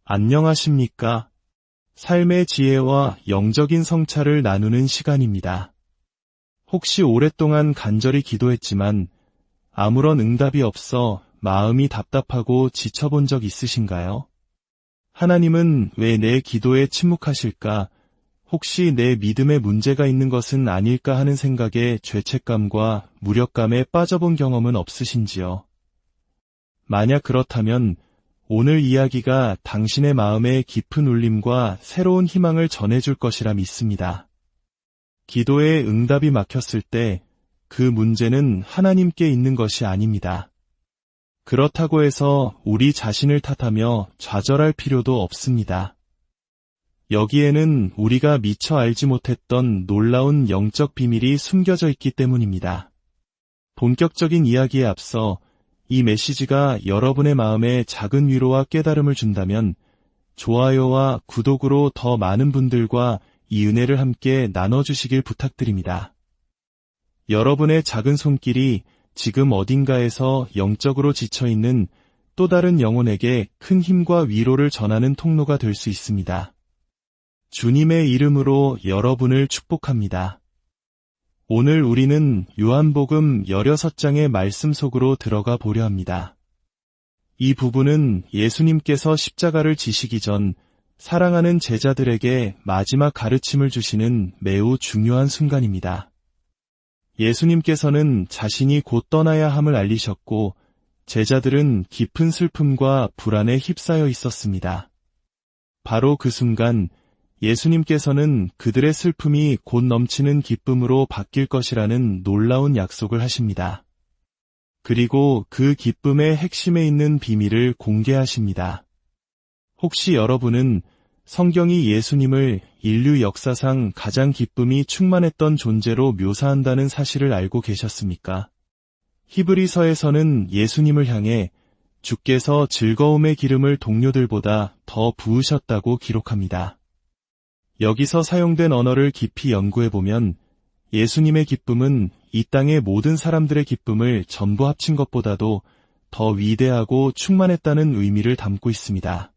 안녕하십니까? 삶의 지혜와 영적인 성찰을 나누는 시간입니다. 혹시 오랫동안 간절히 기도했지만 아무런 응답이 없어 마음이 답답하고 지쳐본 적 있으신가요? 하나님은 왜 내 기도에 침묵하실까? 혹시 내 믿음에 문제가 있는 것은 아닐까 하는 생각에 죄책감과 무력감에 빠져본 경험은 없으신지요? 만약 그렇다면 오늘 이야기가 당신의 마음에 깊은 울림과 새로운 희망을 전해줄 것이라 믿습니다. 기도에 응답이 막혔을 때 그 문제는 하나님께 있는 것이 아닙니다. 그렇다고 해서 우리 자신을 탓하며 좌절할 필요도 없습니다. 여기에는 우리가 미처 알지 못했던 놀라운 영적 비밀이 숨겨져 있기 때문입니다. 본격적인 이야기에 앞서 이 메시지가 여러분의 마음에 작은 위로와 깨달음을 준다면 좋아요와 구독으로 더 많은 분들과 이 은혜를 함께 나눠주시길 부탁드립니다. 여러분의 작은 손길이 지금 어딘가에서 영적으로 지쳐있는 또 다른 영혼에게 큰 힘과 위로를 전하는 통로가 될 수 있습니다. 주님의 이름으로 여러분을 축복합니다. 오늘 우리는 요한복음 16장의 말씀 속으로 들어가 보려 합니다. 이 부분은 예수님께서 십자가를 지시기 전 사랑하는 제자들에게 마지막 가르침을 주시는 매우 중요한 순간입니다. 예수님께서는 자신이 곧 떠나야 함을 알리셨고 제자들은 깊은 슬픔과 불안에 휩싸여 있었습니다. 바로 그 순간 예수님께서는 그들의 슬픔이 곧 넘치는 기쁨으로 바뀔 것이라는 놀라운 약속을 하십니다. 그리고 그 기쁨의 핵심에 있는 비밀을 공개하십니다. 혹시 여러분은 성경이 예수님을 인류 역사상 가장 기쁨이 충만했던 존재로 묘사한다는 사실을 알고 계셨습니까? 히브리서에서는 예수님을 향해 주께서 즐거움의 기름을 동료들보다 더 부으셨다고 기록합니다. 여기서 사용된 언어를 깊이 연구해보면 예수님의 기쁨은 이 땅의 모든 사람들의 기쁨을 전부 합친 것보다도 더 위대하고 충만했다는 의미를 담고 있습니다.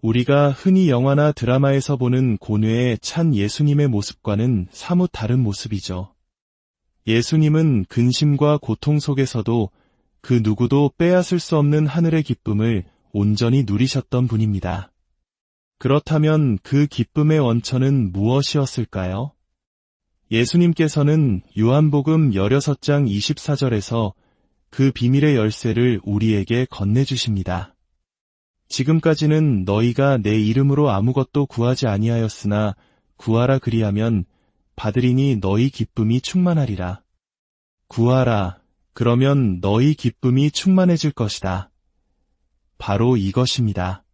우리가 흔히 영화나 드라마에서 보는 고뇌에 찬 예수님의 모습과는 사뭇 다른 모습이죠. 예수님은 근심과 고통 속에서도 그 누구도 빼앗을 수 없는 하늘의 기쁨을 온전히 누리셨던 분입니다. 그렇다면 그 기쁨의 원천은 무엇이었을까요? 예수님께서는 요한복음 16장 24절에서 그 비밀의 열쇠를 우리에게 건네주십니다. 지금까지는 너희가 내 이름으로 아무것도 구하지 아니하였으나 구하라 그리하면 받으리니 너희 기쁨이 충만하리라. 구하라. 그러면 너희 기쁨이 충만해질 것이다. 바로 이것입니다.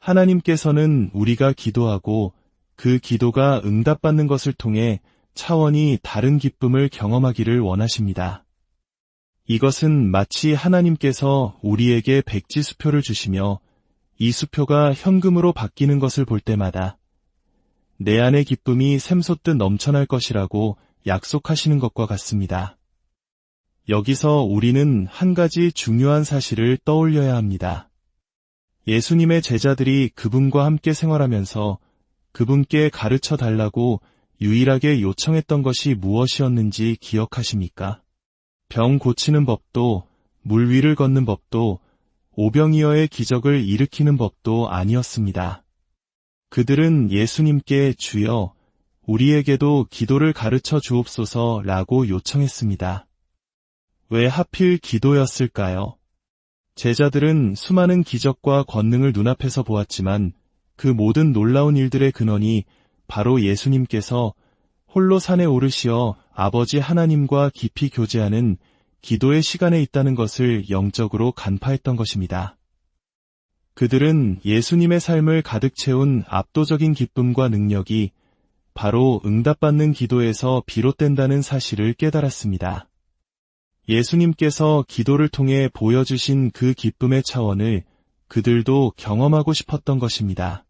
하나님께서는 우리가 기도하고 그 기도가 응답받는 것을 통해 차원이 다른 기쁨을 경험하기를 원하십니다. 이것은 마치 하나님께서 우리에게 백지 수표를 주시며 이 수표가 현금으로 바뀌는 것을 볼 때마다 내 안의 기쁨이 샘솟듯 넘쳐날 것이라고 약속하시는 것과 같습니다. 여기서 우리는 한 가지 중요한 사실을 떠올려야 합니다. 예수님의 제자들이 그분과 함께 생활하면서 그분께 가르쳐 달라고 유일하게 요청했던 것이 무엇이었는지 기억하십니까? 병 고치는 법도, 물 위를 걷는 법도, 오병이어의 기적을 일으키는 법도 아니었습니다. 그들은 예수님께 주여, 우리에게도 기도를 가르쳐 주옵소서라고 요청했습니다. 왜 하필 기도였을까요? 제자들은 수많은 기적과 권능을 눈앞에서 보았지만 그 모든 놀라운 일들의 근원이 바로 예수님께서 홀로 산에 오르시어 아버지 하나님과 깊이 교제하는 기도의 시간에 있다는 것을 영적으로 간파했던 것입니다. 그들은 예수님의 삶을 가득 채운 압도적인 기쁨과 능력이 바로 응답받는 기도에서 비롯된다는 사실을 깨달았습니다. 예수님께서 기도를 통해 보여주신 그 기쁨의 차원을 그들도 경험하고 싶었던 것입니다.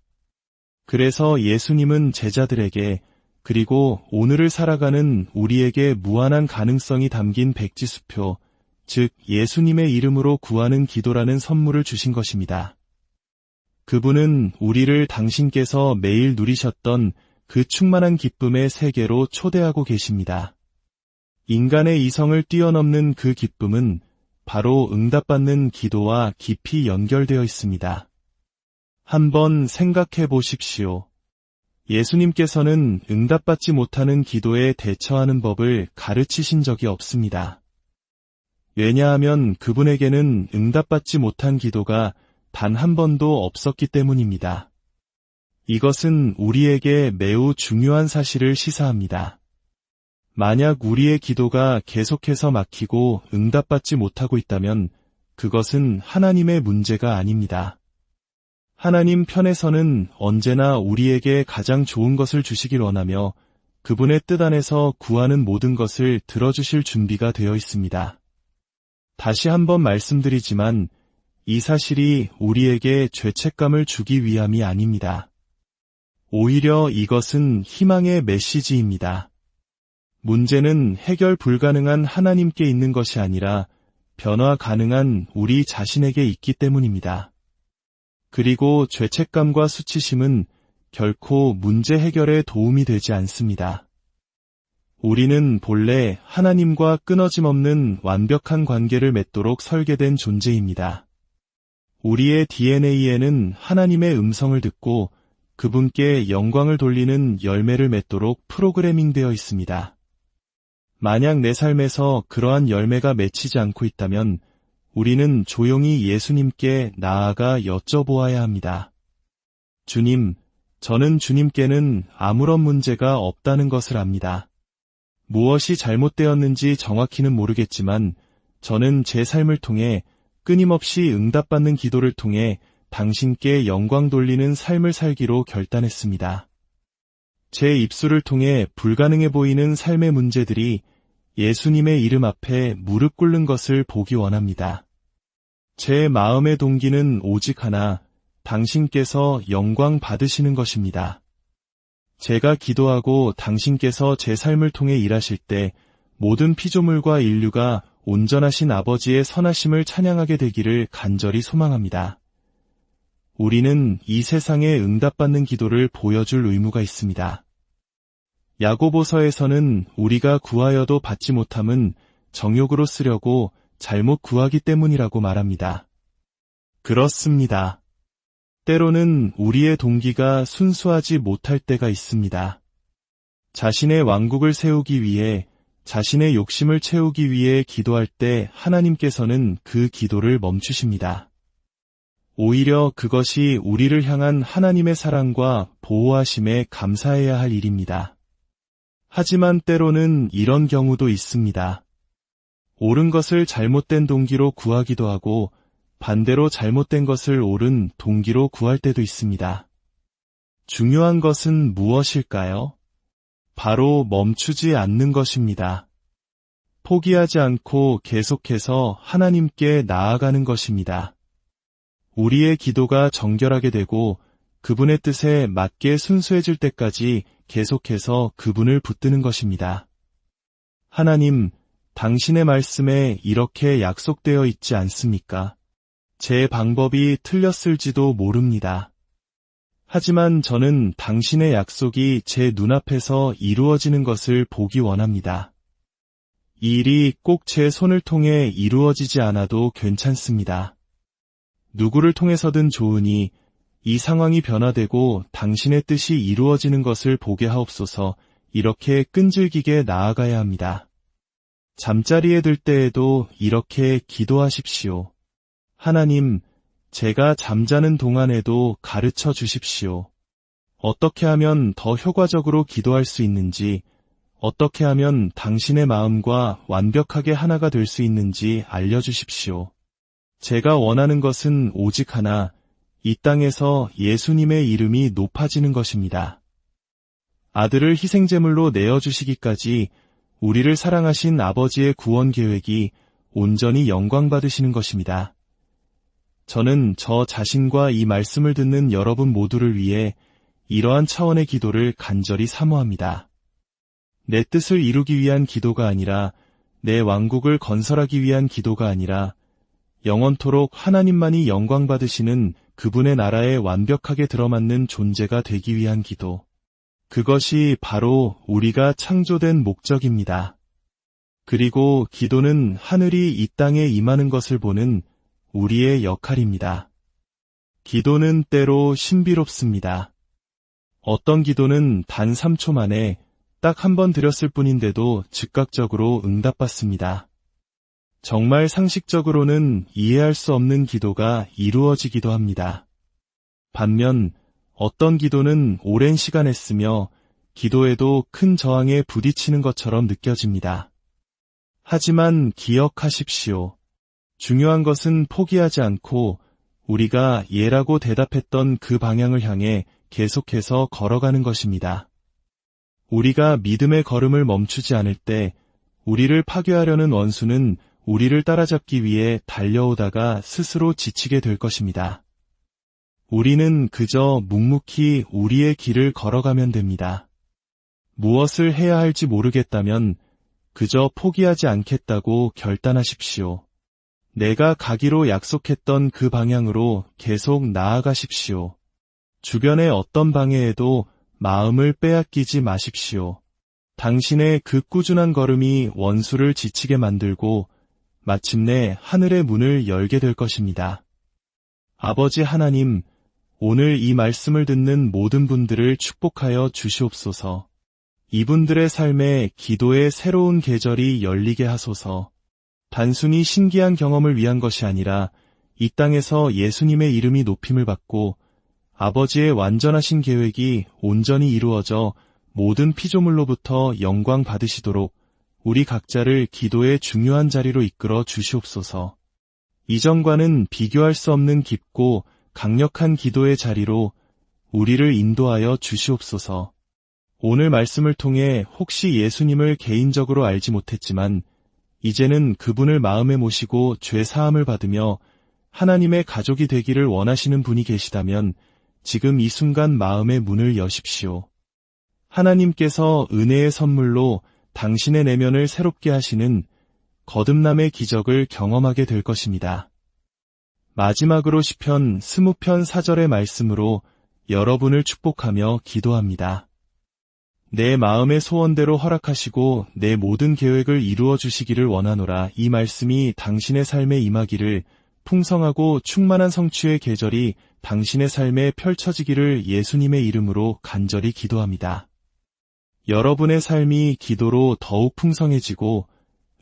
그래서 예수님은 제자들에게 그리고 오늘을 살아가는 우리에게 무한한 가능성이 담긴 백지수표, 즉 예수님의 이름으로 구하는 기도라는 선물을 주신 것입니다. 그분은 우리를 당신께서 매일 누리셨던 그 충만한 기쁨의 세계로 초대하고 계십니다. 인간의 이성을 뛰어넘는 그 기쁨은 바로 응답받는 기도와 깊이 연결되어 있습니다. 한번 생각해 보십시오. 예수님께서는 응답받지 못하는 기도에 대처하는 법을 가르치신 적이 없습니다. 왜냐하면 그분에게는 응답받지 못한 기도가 단 한 번도 없었기 때문입니다. 이것은 우리에게 매우 중요한 사실을 시사합니다. 만약 우리의 기도가 계속해서 막히고 응답받지 못하고 있다면 그것은 하나님의 문제가 아닙니다. 하나님 편에서는 언제나 우리에게 가장 좋은 것을 주시길 원하며 그분의 뜻 안에서 구하는 모든 것을 들어주실 준비가 되어 있습니다. 다시 한번 말씀드리지만 이 사실이 우리에게 죄책감을 주기 위함이 아닙니다. 오히려 이것은 희망의 메시지입니다. 문제는 해결 불가능한 하나님께 있는 것이 아니라 변화 가능한 우리 자신에게 있기 때문입니다. 그리고 죄책감과 수치심은 결코 문제 해결에 도움이 되지 않습니다. 우리는 본래 하나님과 끊어짐 없는 완벽한 관계를 맺도록 설계된 존재입니다. 우리의 DNA에는 하나님의 음성을 듣고 그분께 영광을 돌리는 열매를 맺도록 프로그래밍되어 있습니다. 만약 내 삶에서 그러한 열매가 맺히지 않고 있다면 우리는 조용히 예수님께 나아가 여쭤보아야 합니다. 주님, 저는 주님께는 아무런 문제가 없다는 것을 압니다. 무엇이 잘못되었는지 정확히는 모르겠지만 저는 제 삶을 통해 끊임없이 응답받는 기도를 통해 당신께 영광 돌리는 삶을 살기로 결단했습니다. 제 입술을 통해 불가능해 보이는 삶의 문제들이 예수님의 이름 앞에 무릎 꿇는 것을 보기 원합니다. 제 마음의 동기는 오직 하나, 당신께서 영광 받으시는 것입니다. 제가 기도하고 당신께서 제 삶을 통해 일하실 때 모든 피조물과 인류가 온전하신 아버지의 선하심을 찬양하게 되기를 간절히 소망합니다. 우리는 이 세상에 응답받는 기도를 보여줄 의무가 있습니다. 야고보서에서는 우리가 구하여도 받지 못함은 정욕으로 쓰려고 잘못 구하기 때문이라고 말합니다. 그렇습니다. 때로는 우리의 동기가 순수하지 못할 때가 있습니다. 자신의 왕국을 세우기 위해, 자신의 욕심을 채우기 위해 기도할 때 하나님께서는 그 기도를 멈추십니다. 오히려 그것이 우리를 향한 하나님의 사랑과 보호하심에 감사해야 할 일입니다. 하지만 때로는 이런 경우도 있습니다. 옳은 것을 잘못된 동기로 구하기도 하고 반대로 잘못된 것을 옳은 동기로 구할 때도 있습니다. 중요한 것은 무엇일까요? 바로 멈추지 않는 것입니다. 포기하지 않고 계속해서 하나님께 나아가는 것입니다. 우리의 기도가 정결하게 되고 그분의 뜻에 맞게 순수해질 때까지 계속해서 그분을 붙드는 것입니다. 하나님, 당신의 말씀에 이렇게 약속되어 있지 않습니까? 제 방법이 틀렸을지도 모릅니다. 하지만 저는 당신의 약속이 제 눈앞에서 이루어지는 것을 보기 원합니다. 이 일이 꼭 제 손을 통해 이루어지지 않아도 괜찮습니다. 누구를 통해서든 좋으니 이 상황이 변화되고 당신의 뜻이 이루어지는 것을 보게 하옵소서. 이렇게 끈질기게 나아가야 합니다. 잠자리에 들 때에도 이렇게 기도하십시오. 하나님, 제가 잠자는 동안에도 가르쳐 주십시오. 어떻게 하면 더 효과적으로 기도할 수 있는지, 어떻게 하면 당신의 마음과 완벽하게 하나가 될 수 있는지 알려주십시오. 제가 원하는 것은 오직 하나, 이 땅에서 예수님의 이름이 높아지는 것입니다. 아들을 희생제물로 내어주시기까지 우리를 사랑하신 아버지의 구원 계획이 온전히 영광받으시는 것입니다. 저는 저 자신과 이 말씀을 듣는 여러분 모두를 위해 이러한 차원의 기도를 간절히 사모합니다. 내 뜻을 이루기 위한 기도가 아니라, 내 왕국을 건설하기 위한 기도가 아니라, 영원토록 하나님만이 영광받으시는 그분의 나라에 완벽하게 들어맞는 존재가 되기 위한 기도. 그것이 바로 우리가 창조된 목적입니다. 그리고 기도는 하늘이 이 땅에 임하는 것을 보는 우리의 역할입니다. 기도는 때로 신비롭습니다. 어떤 기도는 단 3초 만에 딱 한 번 드렸을 뿐인데도 즉각적으로 응답받습니다. 정말 상식적으로는 이해할 수 없는 기도가 이루어지기도 합니다. 반면 어떤 기도는 오랜 시간 했으며 기도에도 큰 저항에 부딪히는 것처럼 느껴집니다. 하지만 기억하십시오. 중요한 것은 포기하지 않고 우리가 예라고 대답했던 그 방향을 향해 계속해서 걸어가는 것입니다. 우리가 믿음의 걸음을 멈추지 않을 때 우리를 파괴하려는 원수는 우리를 따라잡기 위해 달려오다가 스스로 지치게 될 것입니다. 우리는 그저 묵묵히 우리의 길을 걸어가면 됩니다. 무엇을 해야 할지 모르겠다면 그저 포기하지 않겠다고 결단하십시오. 내가 가기로 약속했던 그 방향으로 계속 나아가십시오. 주변의 어떤 방해에도 마음을 빼앗기지 마십시오. 당신의 그 꾸준한 걸음이 원수를 지치게 만들고 마침내 하늘의 문을 열게 될 것입니다. 아버지 하나님, 오늘 이 말씀을 듣는 모든 분들을 축복하여 주시옵소서. 이분들의 삶에 기도의 새로운 계절이 열리게 하소서. 단순히 신기한 경험을 위한 것이 아니라 이 땅에서 예수님의 이름이 높임을 받고 아버지의 완전하신 계획이 온전히 이루어져 모든 피조물로부터 영광 받으시도록 우리 각자를 기도의 중요한 자리로 이끌어 주시옵소서. 이전과는 비교할 수 없는 깊고 강력한 기도의 자리로 우리를 인도하여 주시옵소서. 오늘 말씀을 통해 혹시 예수님을 개인적으로 알지 못했지만 이제는 그분을 마음에 모시고 죄 사함을 받으며 하나님의 가족이 되기를 원하시는 분이 계시다면 지금 이 순간 마음의 문을 여십시오. 하나님께서 은혜의 선물로 당신의 내면을 새롭게 하시는 거듭남의 기적을 경험하게 될 것입니다. 마지막으로 시편 20편 4절의 말씀으로 여러분을 축복하며 기도합니다. 내 마음의 소원대로 허락하시고 내 모든 계획을 이루어 주시기를 원하노라. 이 말씀이 당신의 삶에 임하기를, 풍성하고 충만한 성취의 계절이 당신의 삶에 펼쳐지기를 예수님의 이름으로 간절히 기도합니다. 여러분의 삶이 기도로 더욱 풍성해지고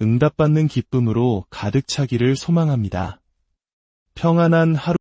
응답받는 기쁨으로 가득 차기를 소망합니다. 평안한 하루